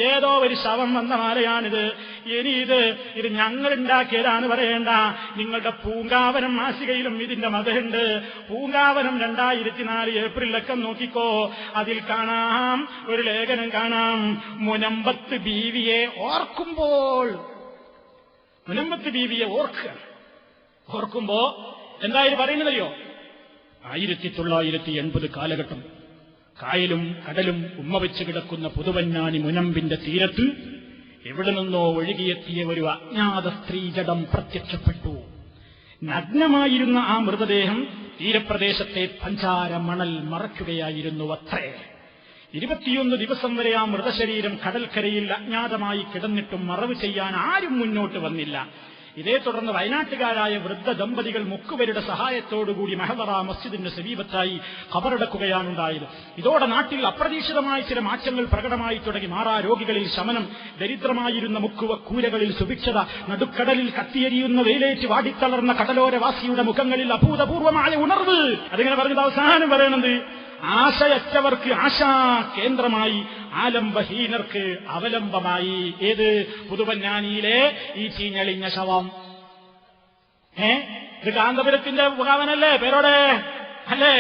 ഏതോ ഒരു ശവം വന്ന മാലയാണിത്. ഇനി ഇത് ഞങ്ങൾ ഉണ്ടാക്കിയതാണ് പറയേണ്ട. നിങ്ങളുടെ പൂങ്കാവനം മാസികയിലും ഇതിന്റെ മതമുണ്ട്. പൂങ്കാവനം 2004 ഏപ്രിലൊക്കെ നോക്കിക്കോ, അതിൽ കാണാം, ഒരു ലേഖനം കാണാം. മുനമ്പത്ത് ബീവിയെ ഓർക്കുമ്പോൾ, മുനമ്പത്ത് ബീവിയെ ഓർക്കുമ്പോ എന്തായാലും പറയുന്നതല്ലോ, 1980 കാലഘട്ടം, കായലും കടലും ഉമ്മവെച്ച് കിടക്കുന്ന പുതുവഞ്ഞാണി മുനമ്പിന്റെ തീരത്ത് എവിടെ നിന്നോ ഒഴുകിയെത്തിയ ഒരു അജ്ഞാത സ്ത്രീജടം പ്രത്യക്ഷപ്പെട്ടു. നഗ്നമായിരുന്ന ആ മൃതദേഹം തീരപ്രദേശത്തെ പഞ്ചാര മണൽ മറയ്ക്കുകയായിരുന്നു അത്രേ. 21 ദിവസം വരെ ആ മൃതശരീരം കടൽക്കരയിൽ അജ്ഞാതമായി കിടന്നിട്ടും മറവ് ചെയ്യാൻ ആരും മുന്നോട്ട് വന്നില്ല. ഇതേ തുടർന്ന് വയനാട്ടുകാരായ വൃദ്ധ ദമ്പതികൾ മുക്കുവരുടെ സഹായത്തോടുകൂടി മെഹദറ മസ്ജിദിന്റെ സമീപത്തായി ഖബറടക്കുകയാണുണ്ടായത്. ഇതോടെ നാട്ടിൽ അപ്രതീക്ഷിതമായ ചില മാറ്റങ്ങൾ പ്രകടമായി തുടങ്ങി. മാറാരോഗികളിൽ ശമനം, ദരിദ്രമായിരുന്ന മുക്കുവക്കൂരകളിൽ സുഭിക്ഷത, നടുക്കടലിൽ കത്തിയെരിയുന്ന വെയിലേറ്റ് വാടിത്തളർന്ന കടലോരവാസിയുടെ മുഖങ്ങളിൽ അഭൂതപൂർവമായ ഉണർവ്. അതിങ്ങനെ പറഞ്ഞത് അവസാനം പറയണത്, ആശയറ്റവർക്ക് ആശാ കേന്ദ്രമായി, ആലംബഹീനർക്ക് അവലംബമായി. ഏത്? പുതുവഞ്ഞാനിയിലെ ഈ ചീഞ്ഞളിഞ്ഞ ശവം. ഇത് കാന്തപുരത്തിന്റെ മുഖാവനല്ലേ? പേരോടെ അല്ലേ?